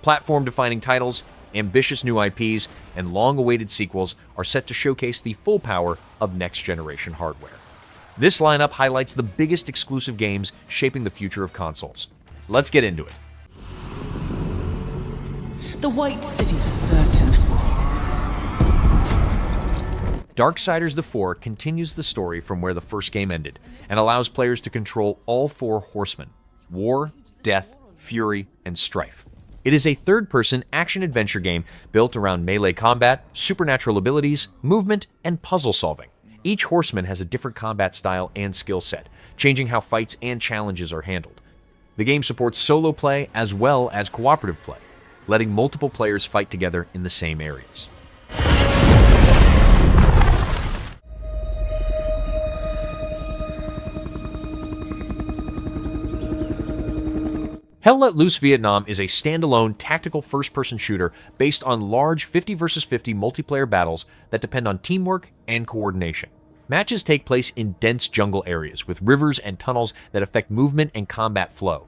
Platform-defining titles, ambitious new IPs, and long-awaited sequels are set to showcase the full power of next-generation hardware. This lineup highlights the biggest exclusive games shaping the future of consoles. Let's get into it. The White City for certain. Darksiders IV continues the story from where the first game ended, and allows players to control all four horsemen: war, death, fury, and strife. It is a third-person action-adventure game built around melee combat, supernatural abilities, movement, and puzzle solving. Each horseman has a different combat style and skill set, changing how fights and challenges are handled. The game supports solo play as well as cooperative play, letting multiple players fight together in the same areas. Hell Let Loose Vietnam is a standalone tactical first-person shooter based on large 50 vs 50 multiplayer battles that depend on teamwork and coordination. Matches take place in dense jungle areas with rivers and tunnels that affect movement and combat flow.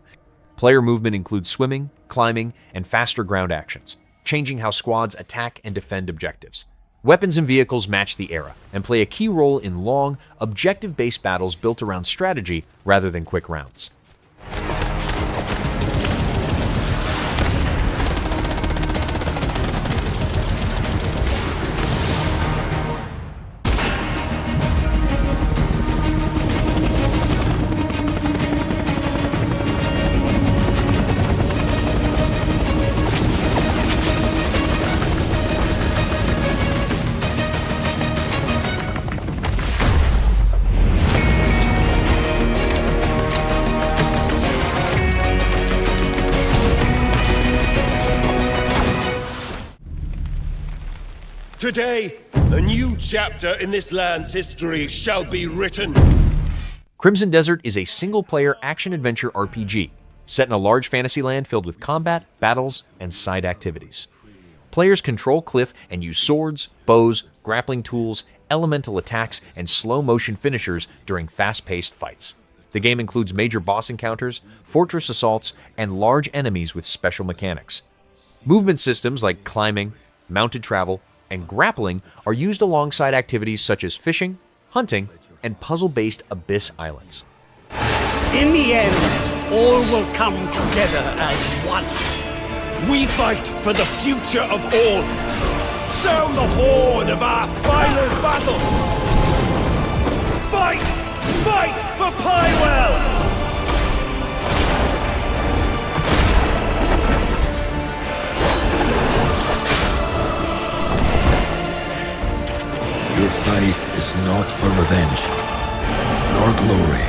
Player movement includes swimming, climbing, and faster ground actions, changing how squads attack and defend objectives. Weapons and vehicles match the era and play a key role in long, objective-based battles built around strategy rather than quick rounds. Today, a new chapter in this land's history shall be written. Crimson Desert is a single-player action-adventure RPG, set in a large fantasy land filled with combat, battles, and side activities. Players control Cliff and use swords, bows, grappling tools, elemental attacks, and slow-motion finishers during fast-paced fights. The game includes major boss encounters, fortress assaults, and large enemies with special mechanics. Movement systems like climbing, mounted travel, and grappling are used alongside activities such as fishing, hunting, and puzzle-based abyss islands. In the end, all will come together as one. We fight for the future of all. Sound the horn of our final battle. Fight! Fight for Pywell! Your fight is not for revenge, nor glory,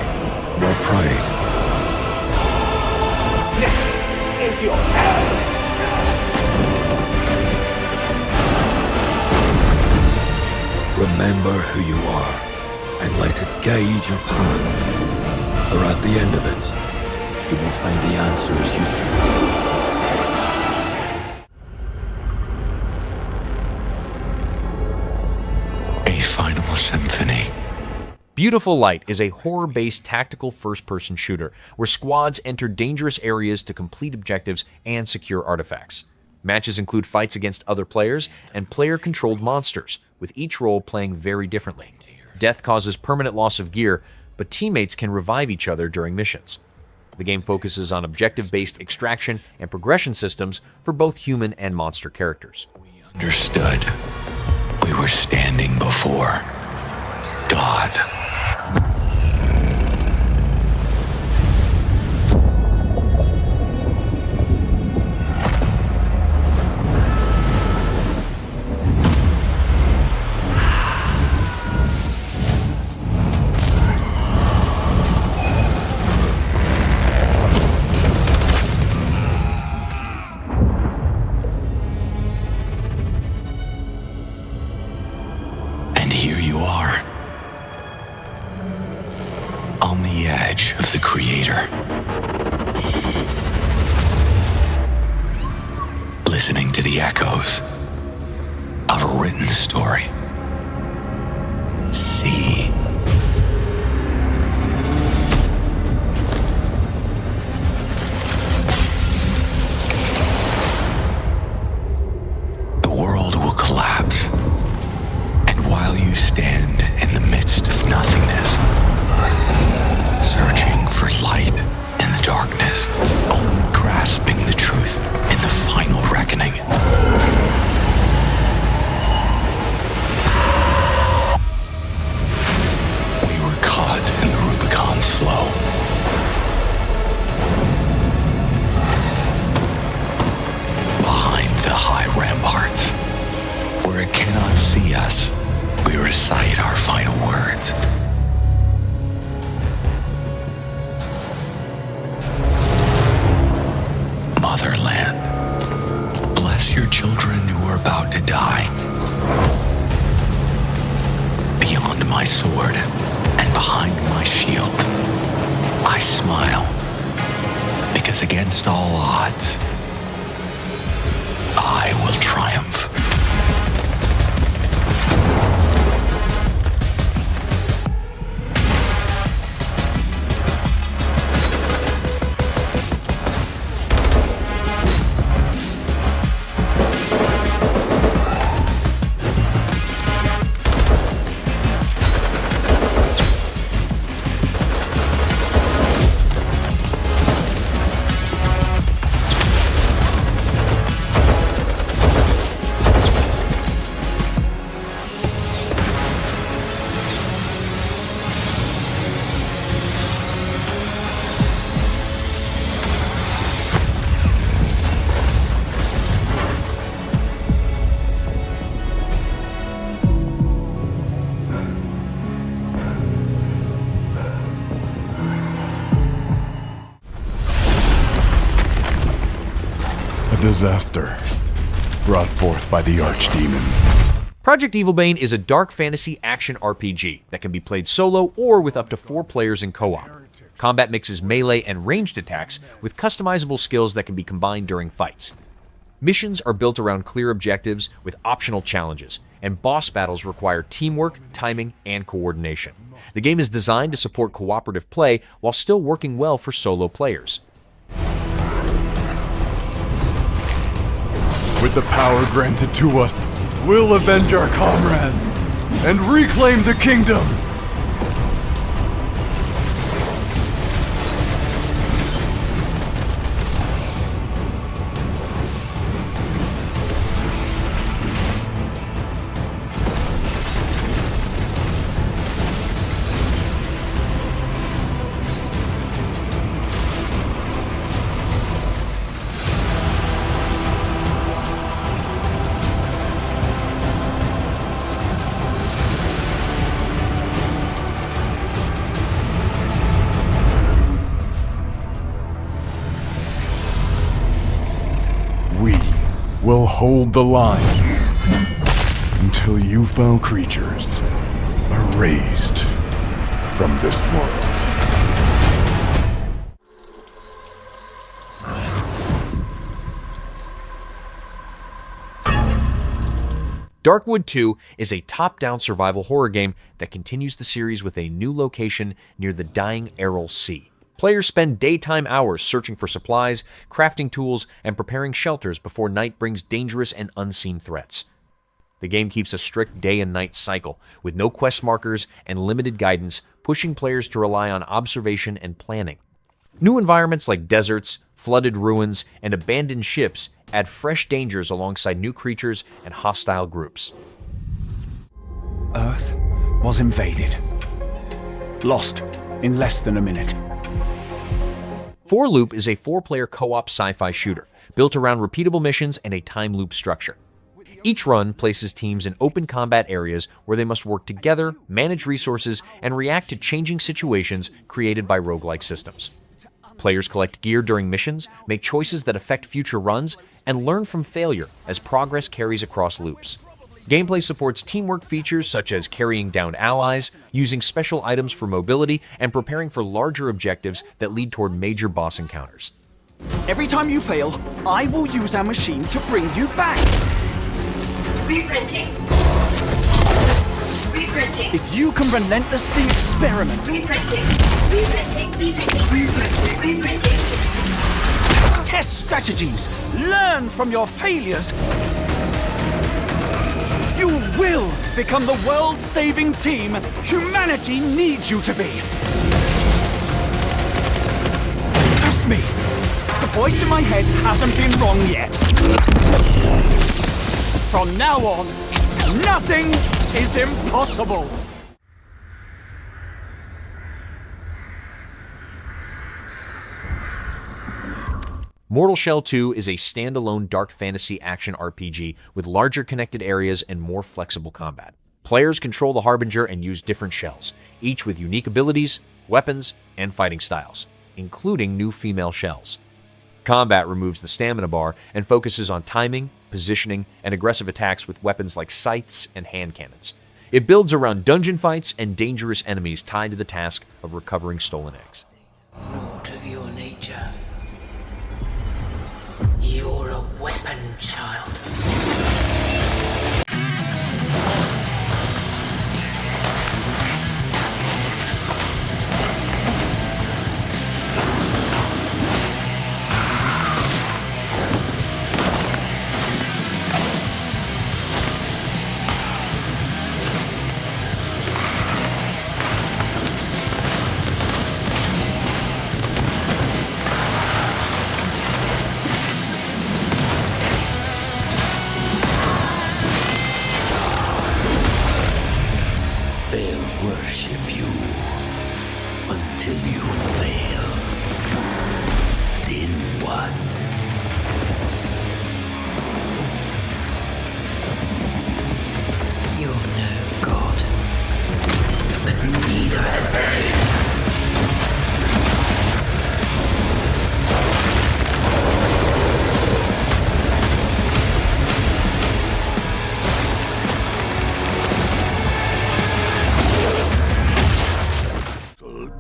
nor pride. This is your hell. Remember who you are, and let it guide your path. For at the end of it, you will find the answers you seek. Final Symphony. Beautiful Light is a horror-based tactical first-person shooter where squads enter dangerous areas to complete objectives and secure artifacts. Matches include fights against other players and player-controlled monsters, with each role playing very differently. Death causes permanent loss of gear, but teammates can revive each other during missions. The game focuses on objective-based extraction and progression systems for both human and monster characters. We understood. We were standing before God. On the edge of the Creator. Listening to the echoes of a written story. See. children who are about to die. Beyond my sword and behind my shield, I smile. Because against all odds, I will triumph. Disaster brought forth by the Archdemon. Project Evilbane is a dark fantasy action RPG that can be played solo or with up to 4 players in co-op. Combat mixes melee and ranged attacks with customizable skills that can be combined during fights. Missions are built around clear objectives with optional challenges, and boss battles require teamwork, timing, and coordination. The game is designed to support cooperative play while still working well for solo players. With the power granted to us, we'll avenge our comrades and reclaim the kingdom! We'll hold the line until you foul creatures are raised from this world. Darkwood II is a top-down survival horror game that continues the series with a new location near the dying Aral Sea. Players spend daytime hours searching for supplies, crafting tools, and preparing shelters before night brings dangerous and unseen threats. The game keeps a strict day and night cycle, with no quest markers and limited guidance, pushing players to rely on observation and planning. New environments like deserts, flooded ruins, and abandoned ships add fresh dangers alongside new creatures and hostile groups. Earth was invaded. Lost in less than a minute. 4 Loop is a 4-player co-op sci-fi shooter, built around repeatable missions and a time loop structure. Each run places teams in open combat areas where they must work together, manage resources, and react to changing situations created by roguelike systems. Players collect gear during missions, make choices that affect future runs, and learn from failure as progress carries across loops. Gameplay supports teamwork features such as carrying down allies, using special items for mobility, and preparing for larger objectives that lead toward major boss encounters. Every time you fail, I will use our machine to bring you back. Reprinting. Reprinting. If you can relentlessly experiment. Reprinting. Reprinting. Reprinting. Reprinting. Test strategies. Learn from your failures. You will become the world-saving team humanity needs you to be. Trust me, the voice in my head hasn't been wrong yet. From now on, nothing is impossible. Mortal Shell 2 is a standalone dark fantasy action RPG with larger connected areas and more flexible combat. Players control the Harbinger and use different shells, each with unique abilities, weapons, and fighting styles, including new female shells. Combat removes the stamina bar and focuses on timing, positioning, and aggressive attacks with weapons like scythes and hand cannons. It builds around dungeon fights and dangerous enemies tied to the task of recovering stolen eggs. Naught of your nature. You're a weapon, child.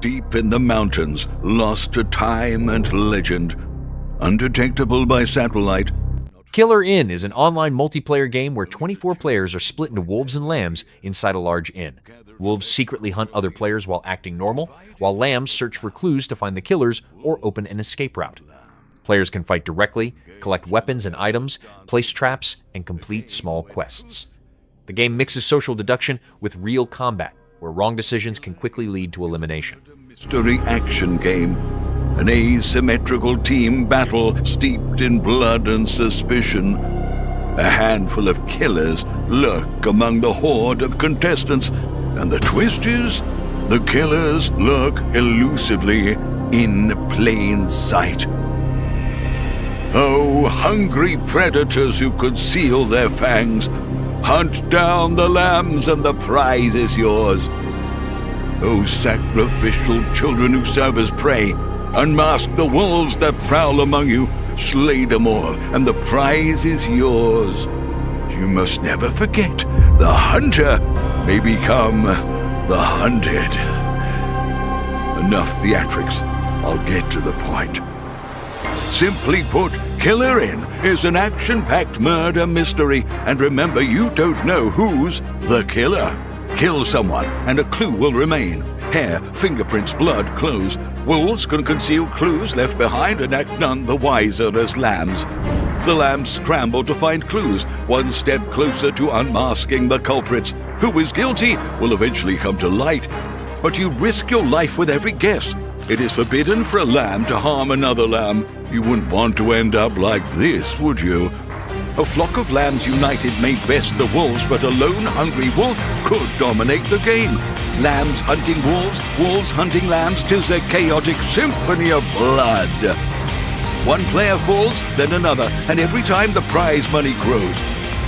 Deep in the mountains, lost to time and legend, undetectable by satellite. Killer Inn is an online multiplayer game where 24 players are split into wolves and lambs inside a large inn. Wolves secretly hunt other players while acting normal, while lambs search for clues to find the killers or open an escape route. Players can fight directly, collect weapons and items, place traps, and complete small quests. The game mixes social deduction with real combat, where wrong decisions can quickly lead to elimination. Mystery action game. An asymmetrical team battle steeped in blood and suspicion. A handful of killers lurk among the horde of contestants, and the twist is, the killers lurk elusively in plain sight. Oh, hungry predators who could seal their fangs, hunt down the lambs and the prize is yours. Oh, sacrificial children who serve as prey, unmask the wolves that prowl among you, slay them all, and the prize is yours. You must never forget, the hunter may become the hunted. Enough theatrics, I'll get to the point. Simply put, Killer Inn is an action-packed murder mystery, and remember, you don't know who's the killer. Kill someone, and a clue will remain. Hair, fingerprints, blood, clothes. Wolves can conceal clues left behind and act none the wiser as lambs. The lambs scramble to find clues, one step closer to unmasking the culprits. Who is guilty will eventually come to light, but you risk your life with every guess. It is forbidden for a lamb to harm another lamb. You wouldn't want to end up like this, would you? A flock of lambs united may best the wolves, but a lone hungry wolf could dominate the game. Lambs hunting wolves, wolves hunting lambs, 'tis a chaotic symphony of blood. One player falls, then another, and every time the prize money grows.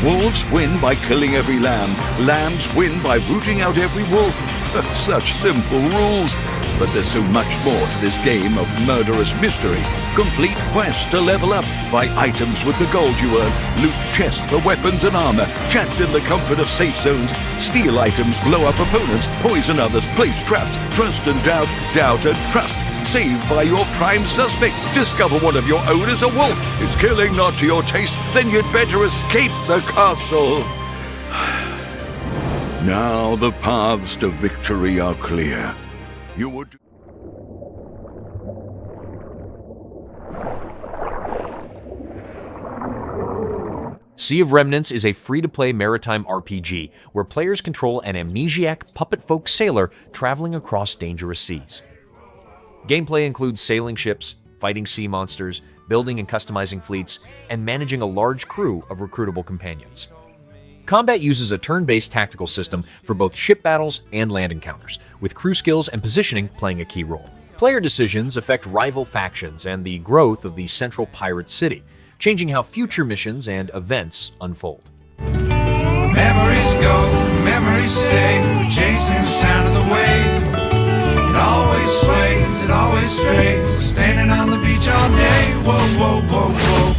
Wolves win by killing every lamb. Lambs win by rooting out every wolf. Such simple rules. But there's so much more to this game of murderous mystery. Complete quests to level up, buy items with the gold you earn, loot chests for weapons and armor, chat in the comfort of safe zones, steal items, blow up opponents, poison others, place traps, trust and doubt, doubt and trust. Saved by your prime suspect. Discover one of your own is a wolf. Is killing not to your taste? Then you'd better escape the castle. Now the paths to victory are clear. You would... Sea of Remnants is a free-to-play maritime RPG where players control an amnesiac puppet folk sailor traveling across dangerous seas. Gameplay includes sailing ships, fighting sea monsters, building and customizing fleets, and managing a large crew of recruitable companions. Combat uses a turn-based tactical system for both ship battles and land encounters, with crew skills and positioning playing a key role. Player decisions affect rival factions and the growth of the central pirate city, changing how future missions and events unfold. Memories go, memories stay, we're chasing the sound of the waves. It always sways, it always strays. Standing on the beach all day. Whoa, whoa, whoa, whoa.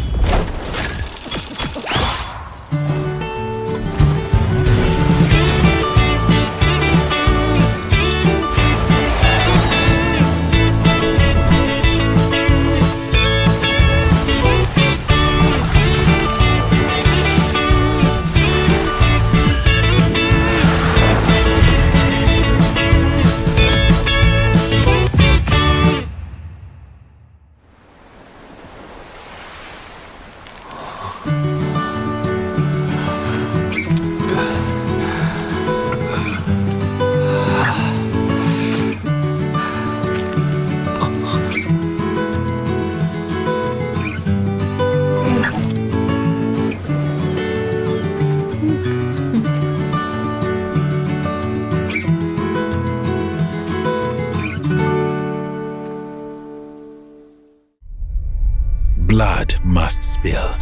Blood must spill.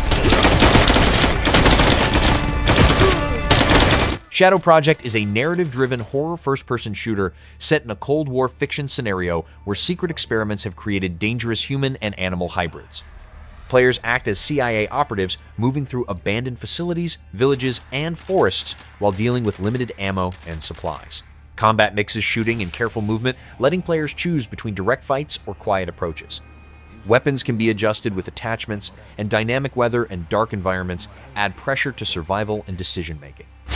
Shadow Project is a narrative-driven horror first-person shooter set in a Cold War fiction scenario where secret experiments have created dangerous human and animal hybrids. Players act as CIA operatives, moving through abandoned facilities, villages, and forests while dealing with limited ammo and supplies. Combat mixes shooting and careful movement, letting players choose between direct fights or quiet approaches. Weapons can be adjusted with attachments, and dynamic weather and dark environments add pressure to survival and decision-making. So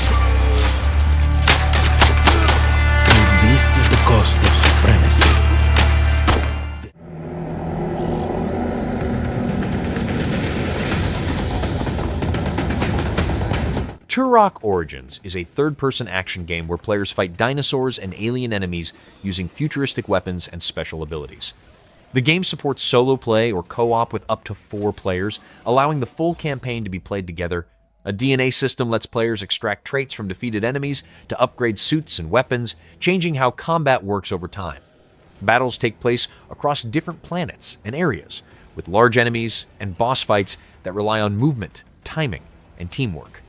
this is the cost of supremacy. Turok Origins is a third-person action game where players fight dinosaurs and alien enemies using futuristic weapons and special abilities. The game supports solo play or co-op with up to 4 players, allowing the full campaign to be played together. A DNA system lets players extract traits from defeated enemies to upgrade suits and weapons, changing how combat works over time. Battles take place across different planets and areas, with large enemies and boss fights that rely on movement, timing, and teamwork.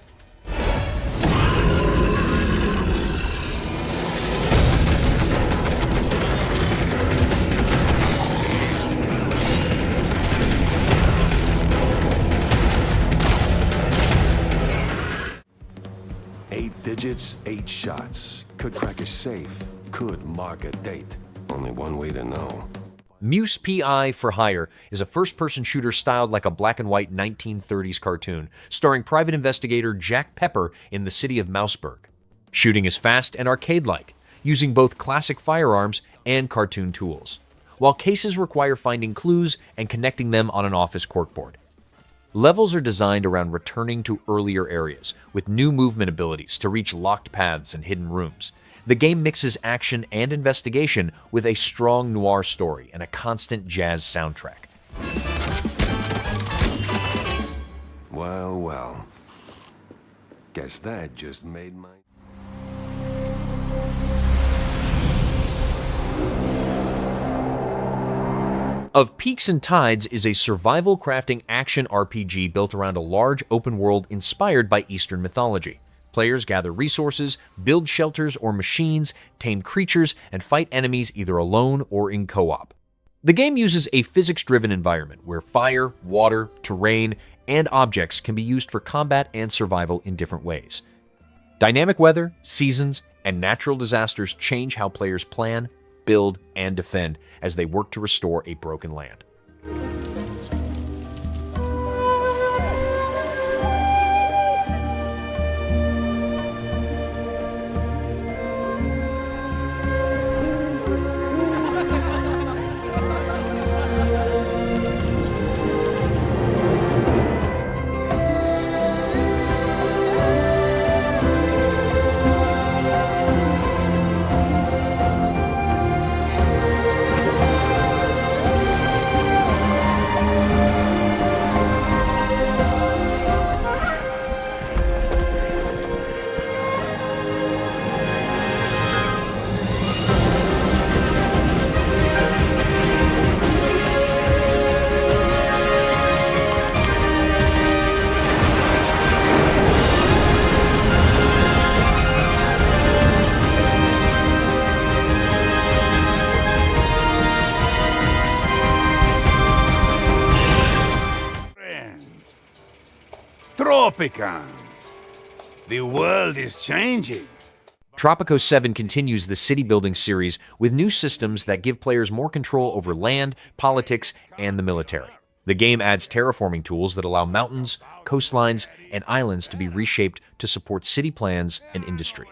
Digits, 8 shots. Could crack a safe. Could mark a date. Only one way to know. Muse P.I. for Hire is a first-person shooter styled like a black-and-white 1930s cartoon, starring private investigator Jack Pepper in the city of Mouseburg. Shooting is fast and arcade-like, using both classic firearms and cartoon tools, while cases require finding clues and connecting them on an office corkboard. Levels are designed around returning to earlier areas, with new movement abilities to reach locked paths and hidden rooms. The game mixes action and investigation with a strong noir story and a constant jazz soundtrack. Well, well. Guess that just made my... Of Peaks and Tides is a survival crafting action RPG built around a large open world inspired by Eastern mythology. Players gather resources, build shelters or machines, tame creatures, and fight enemies either alone or in co-op. The game uses a physics-driven environment where fire, water, terrain, and objects can be used for combat and survival in different ways. Dynamic weather, seasons, and natural disasters change how players plan, build, and defend as they work to restore a broken land. Tropicans. The world is changing. Tropico 7 continues the city-building series with new systems that give players more control over land, politics, and the military. The game adds terraforming tools that allow mountains, coastlines, and islands to be reshaped to support city plans and industry.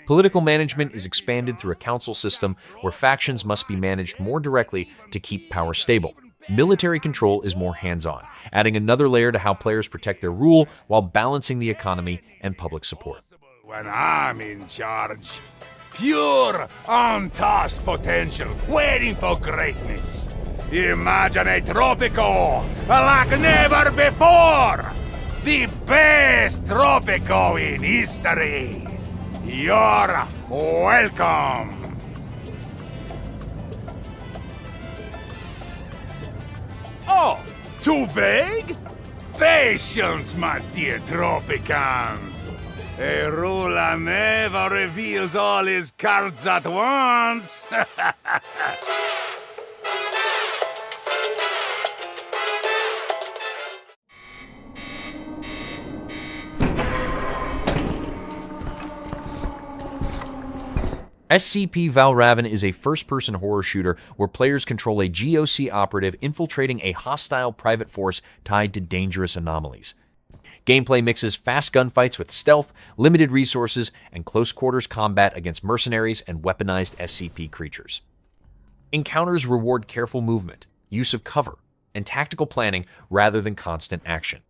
Political management is expanded through a council system where factions must be managed more directly to keep power stable. Military control is more hands-on, adding another layer to how players protect their rule while balancing the economy and public support. When I'm in charge, pure, untouched potential, waiting for greatness. Imagine a Tropico like never before! The best Tropico in history! You're welcome! Oh, too vague? Patience, my dear Tropicans! A ruler never reveals all his cards at once! SCP Valravn is a first-person horror shooter where players control a GOC operative infiltrating a hostile private force tied to dangerous anomalies. Gameplay mixes fast gunfights with stealth, limited resources, and close-quarters combat against mercenaries and weaponized SCP creatures. Encounters reward careful movement, use of cover, and tactical planning rather than constant action.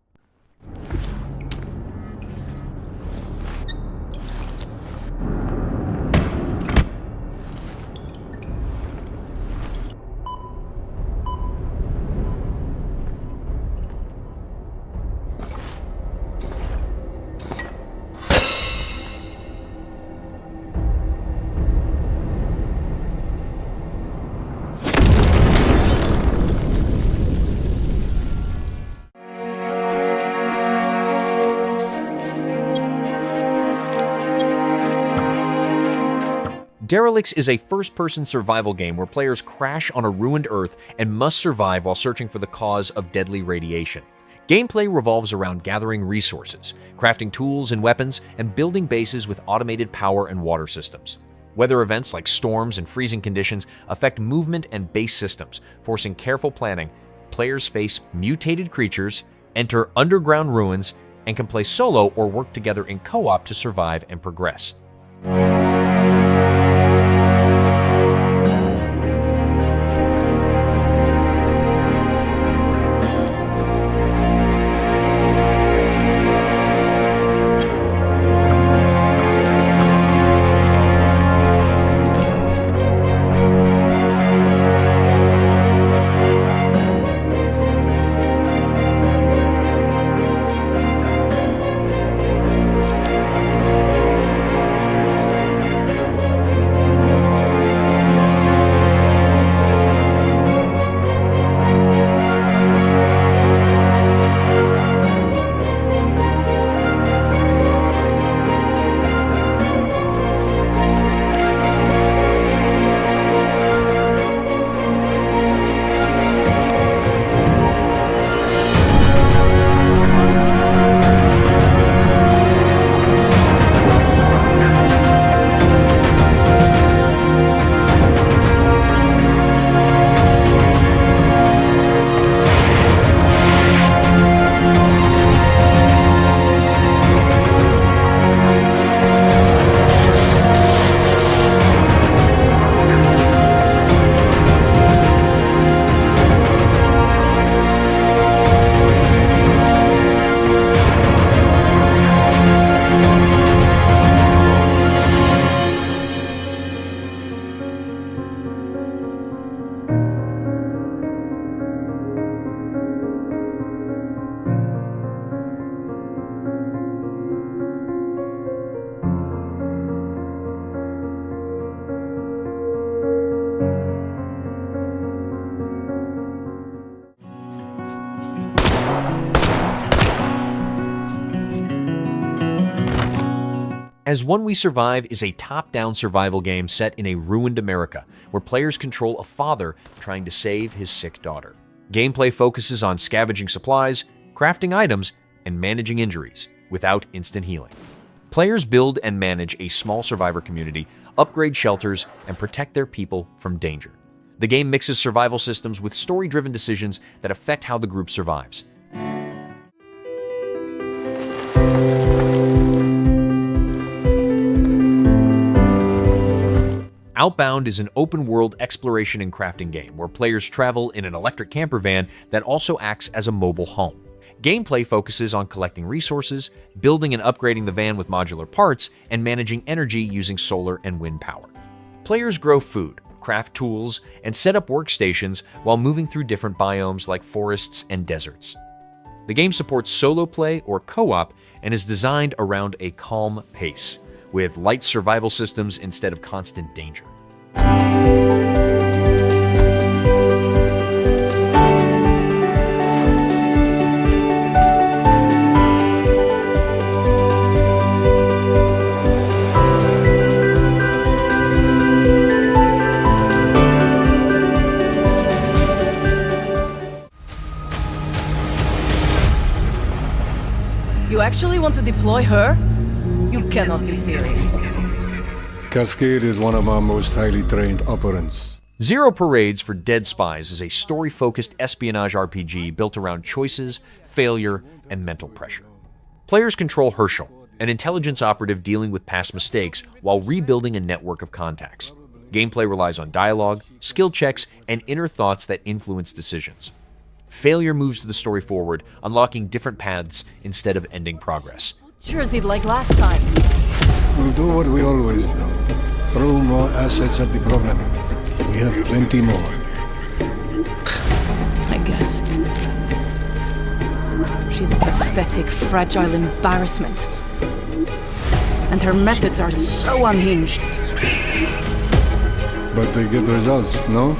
Derelicts is a first-person survival game where players crash on a ruined Earth and must survive while searching for the cause of deadly radiation. Gameplay revolves around gathering resources, crafting tools and weapons, and building bases with automated power and water systems. Weather events like storms and freezing conditions affect movement and base systems, forcing careful planning. Players face mutated creatures, enter underground ruins, and can play solo or work together in co-op to survive and progress. As One We Survive is a top-down survival game set in a ruined America, where players control a father trying to save his sick daughter. Gameplay focuses on scavenging supplies, crafting items, and managing injuries without instant healing. Players build and manage a small survivor community, upgrade shelters, and protect their people from danger. The game mixes survival systems with story-driven decisions that affect how the group survives. Outbound is an open-world exploration and crafting game where players travel in an electric camper van that also acts as a mobile home. Gameplay focuses on collecting resources, building and upgrading the van with modular parts, and managing energy using solar and wind power. Players grow food, craft tools, and set up workstations while moving through different biomes like forests and deserts. The game supports solo play or co-op and is designed around a calm pace, with light survival systems instead of constant danger. You actually want to deploy her? You cannot be serious. Cascade is one of our most highly trained operants. Zero Parades for Dead Spies is a story-focused espionage RPG built around choices, failure, and mental pressure. Players control Herschel, an intelligence operative dealing with past mistakes while rebuilding a network of contacts. Gameplay relies on dialogue, skill checks, and inner thoughts that influence decisions. Failure moves the story forward, unlocking different paths instead of ending progress. Jerseyed like last time. We'll do what we always do. Throw more assets at the problem. We have plenty more. I guess. She's a pathetic, fragile embarrassment. And her methods are so unhinged. But they get results, no?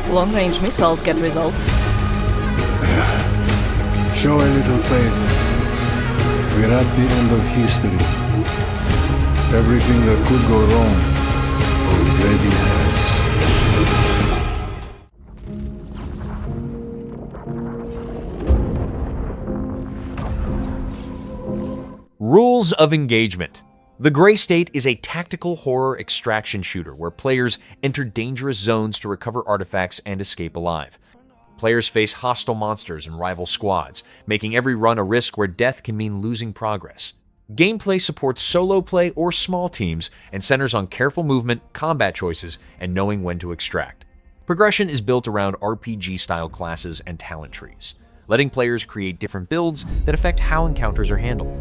Long-range missiles get results. Show a little faith. We're at the end of history. Everything that could go wrong already has. Rules of engagement. The Grey State is a tactical horror extraction shooter where players enter dangerous zones to recover artifacts and escape alive. Players face hostile monsters and rival squads, making every run a risk where death can mean losing progress. Gameplay supports solo play or small teams and centers on careful movement, combat choices, and knowing when to extract. Progression is built around RPG-style classes and talent trees, letting players create different builds that affect how encounters are handled.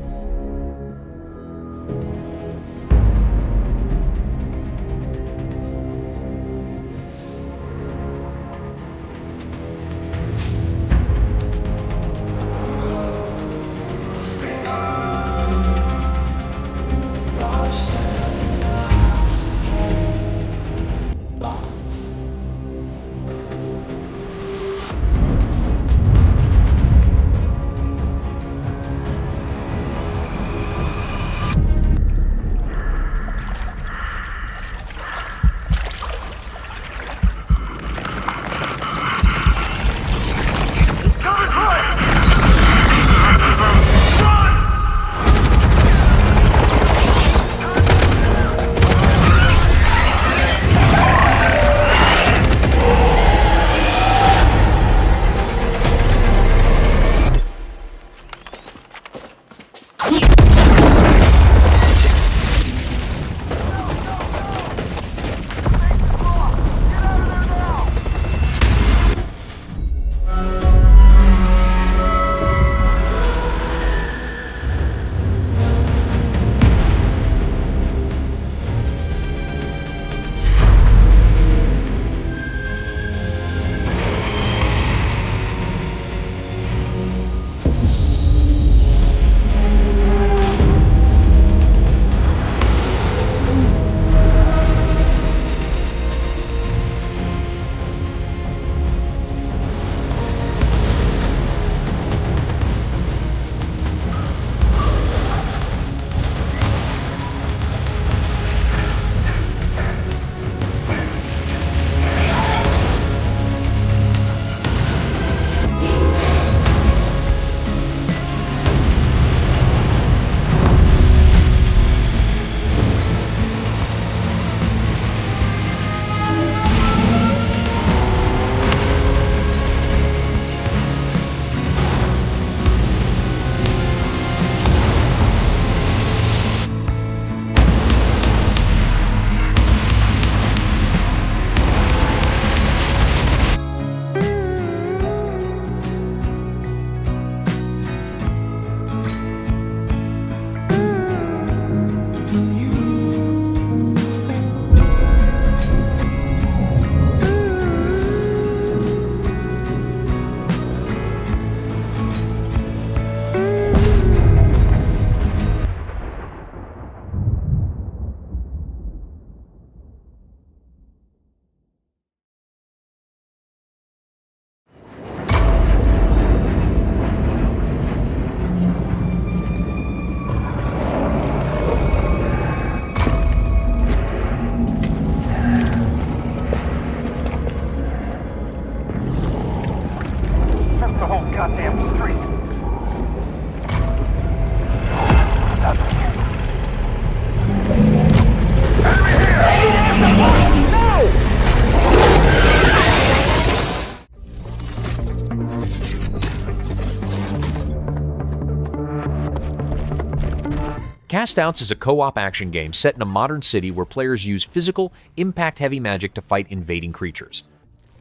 Castouts is a co-op action game set in a modern city where players use physical, impact-heavy magic to fight invading creatures.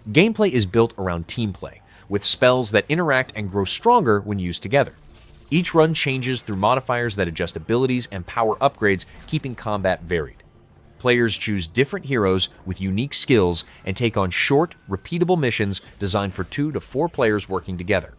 Gameplay is built around team play, with spells that interact and grow stronger when used together. Each run changes through modifiers that adjust abilities and power upgrades, keeping combat varied. Players choose different heroes with unique skills and take on short, repeatable missions designed for 2 to 4 players working together.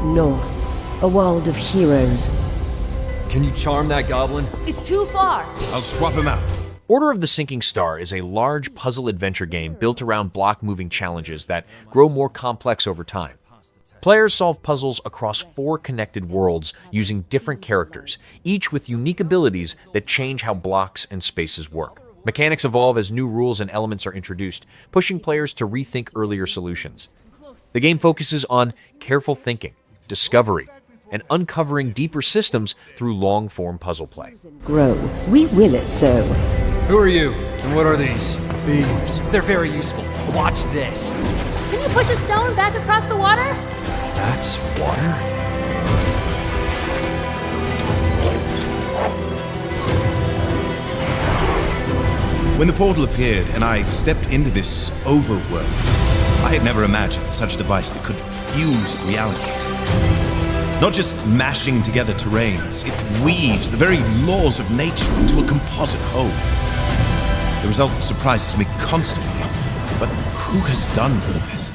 North, a world of heroes. Can you charm that goblin? It's too far. I'll swap him out. Order of the Sinking Star is a large puzzle adventure game built around block-moving challenges that grow more complex over time. Players solve puzzles across 4 connected worlds using different characters, each with unique abilities that change how blocks and spaces work. Mechanics evolve as new rules and elements are introduced, pushing players to rethink earlier solutions. The game focuses on careful thinking, discovery, and uncovering deeper systems through long-form puzzle play. Grow. We will it so. Who are you, and what are these beams? They're very useful. Watch this. Can you push a stone back across the water? That's water? When the portal appeared and I stepped into this overworld, I had never imagined such a device that could fuse realities. Not just mashing together terrains, it weaves the very laws of nature into a composite whole. The result surprises me constantly, but who has done all this?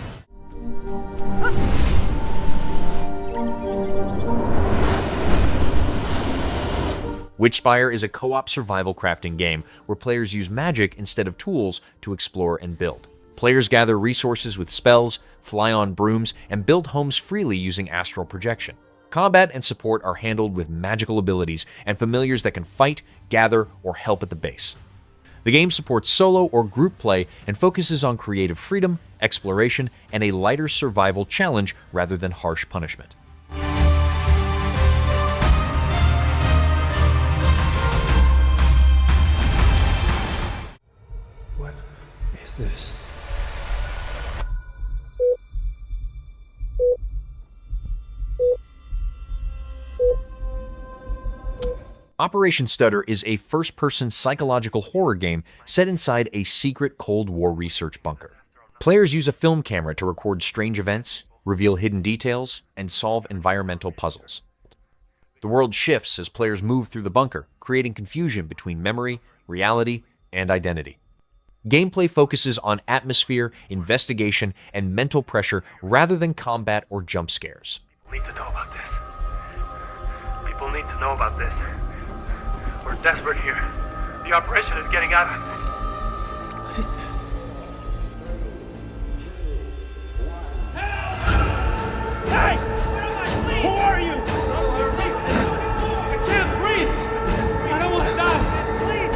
Witchspire is a co-op survival crafting game where players use magic instead of tools to explore and build. Players gather resources with spells, fly on brooms, and build homes freely using astral projection. Combat and support are handled with magical abilities and familiars that can fight, gather, or help at the base. The game supports solo or group play and focuses on creative freedom, exploration, and a lighter survival challenge rather than harsh punishment. What is this? Operation Stutter is a first-person psychological horror game set inside a secret Cold War research bunker. Players use a film camera to record strange events, reveal hidden details, and solve environmental puzzles. The world shifts as players move through the bunker, creating confusion between memory, reality, and identity. Gameplay focuses on atmosphere, investigation, and mental pressure rather than combat or jump scares. People need to know about this. People need to know about this. We're desperate here. The operation is getting out of... What is this? Hey! Who are you? I can't breathe! I don't want to die! Please!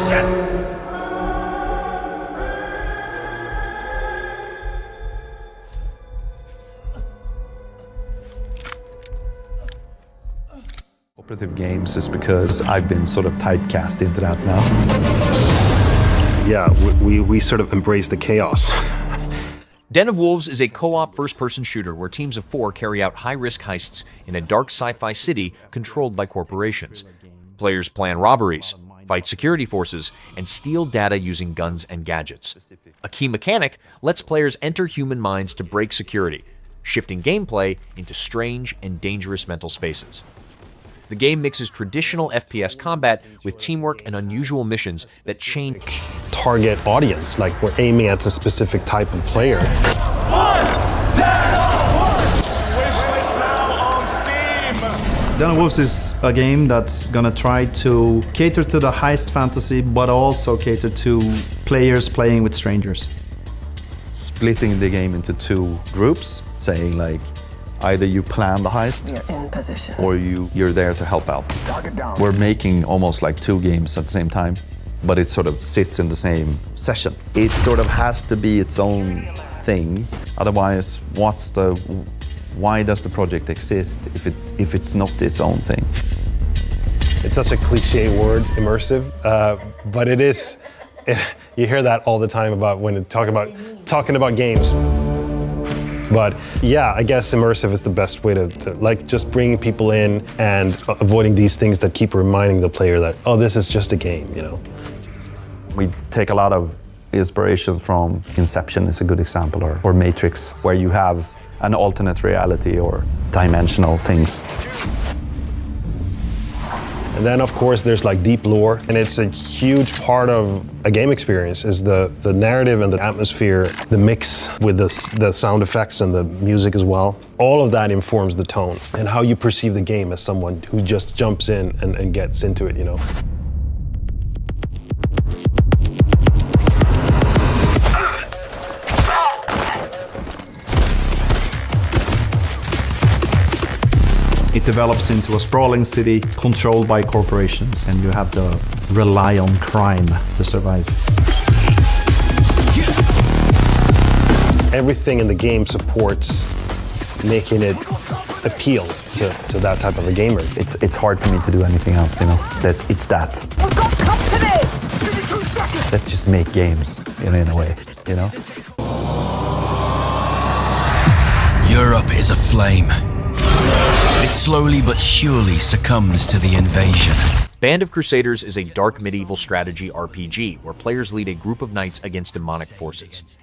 Shit! cooperative games is because I've been sort of typecast into that now. Yeah, we sort of embrace the chaos. Den of Wolves is a co-op first-person shooter where teams of 4 carry out high-risk heists in a dark sci-fi city controlled by corporations. Players plan robberies, fight security forces, and steal data using guns and gadgets. A key mechanic lets players enter human minds to break security, shifting gameplay into strange and dangerous mental spaces. The game mixes traditional FPS combat with teamwork and unusual missions that change target audience, like we're aiming at a specific type of player. Den of Wolves is a game that's gonna try to cater to the heist fantasy, but also cater to players playing with strangers. Splitting the game into 2 groups, saying like, either you plan the heist, You're in position. or you're there to help out. We're making almost like 2 games at the same time, but it sort of sits in the same session. It sort of has to be its own thing, otherwise why does the project exist if it's not its own thing? It's such a cliche word, immersive, but it is. You hear that all the time about when talking about games. But yeah, I guess immersive is the best way to like just bringing people in and avoiding these things that keep reminding the player that, oh, this is just a game, you know. We take a lot of inspiration from Inception is a good example, or Matrix, where you have an alternate reality or dimensional things. And then of course there's like deep lore, and it's a huge part of a game experience is the narrative and the atmosphere, the mix with the sound effects and the music as well. All of that informs the tone and how you perceive the game as someone who just jumps in and gets into it, you know. It develops into a sprawling city controlled by corporations, and you have to rely on crime to survive. Everything in the game supports making it appeal to that type of a gamer. It's hard for me to do anything else, you know. It's that. We've got company! Give me 2 seconds! Let's just make games, in a way, you know. Europe is aflame. It slowly but surely succumbs to the invasion. Band of Crusaders is a dark medieval strategy RPG where players lead a group of knights against demonic forces.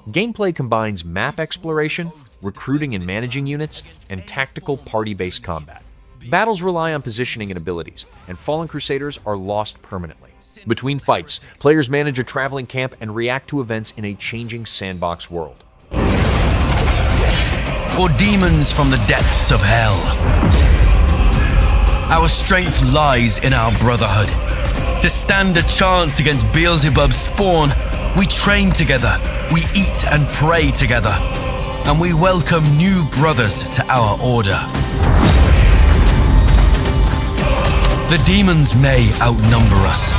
Gameplay combines map exploration, recruiting and managing units, and tactical party-based combat. Battles rely on positioning and abilities, and fallen Crusaders are lost permanently. Between fights, players manage a traveling camp and react to events in a changing sandbox world. Or demons from the depths of hell. Our strength lies in our brotherhood. To stand a chance against Beelzebub's spawn, we train together, we eat and pray together, and we welcome new brothers to our order. The demons may outnumber us.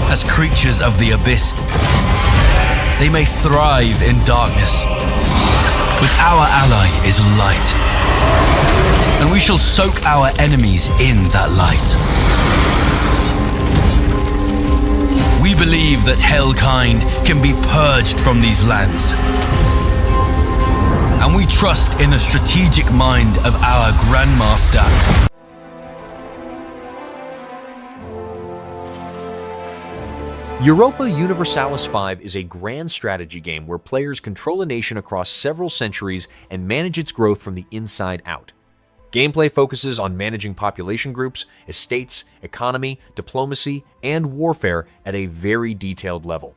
As creatures of the abyss, they may thrive in darkness. But our ally is light, and we shall soak our enemies in that light. We believe that Hellkind can be purged from these lands, and we trust in the strategic mind of our Grandmaster. Europa Universalis V is a grand strategy game where players control a nation across several centuries and manage its growth from the inside out. Gameplay focuses on managing population groups, estates, economy, diplomacy, and warfare at a very detailed level.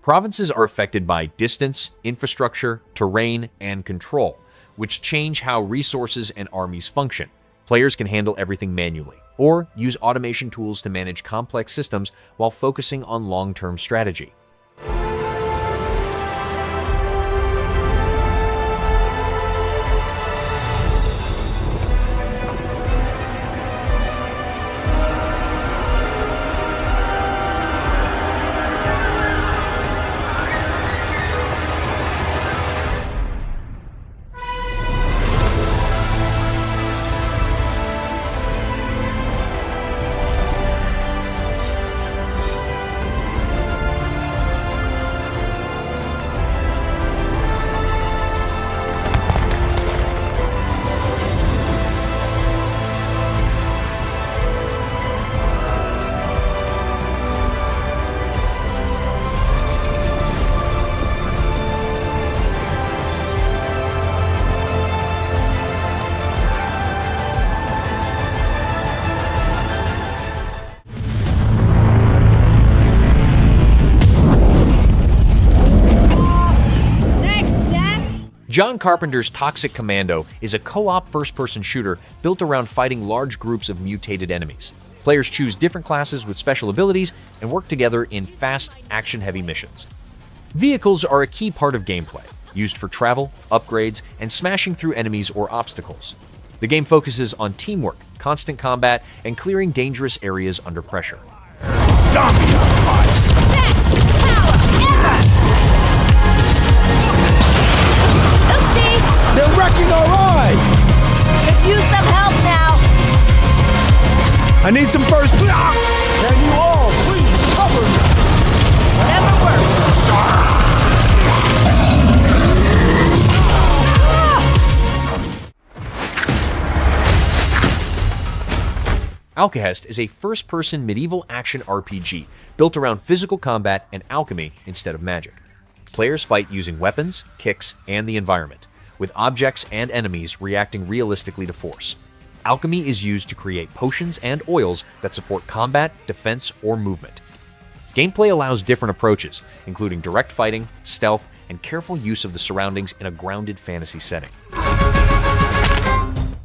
Provinces are affected by distance, infrastructure, terrain, and control, which change how resources and armies function. Players can handle everything manually, or use automation tools to manage complex systems while focusing on long-term strategy. John Carpenter's Toxic Commando is a co-op first-person shooter built around fighting large groups of mutated enemies. Players choose different classes with special abilities and work together in fast, action-heavy missions. Vehicles are a key part of gameplay, used for travel, upgrades, and smashing through enemies or obstacles. The game focuses on teamwork, constant combat, and clearing dangerous areas under pressure. They're wrecking our ride! Could use some help now! I need some first. Can you all please cover me? Whatever works. Alkahest is a first-person medieval action RPG built around physical combat and alchemy instead of magic. Players fight using weapons, kicks, and the environment, with objects and enemies reacting realistically to force. Alchemy is used to create potions and oils that support combat, defense, or movement. Gameplay allows different approaches, including direct fighting, stealth, and careful use of the surroundings in a grounded fantasy setting.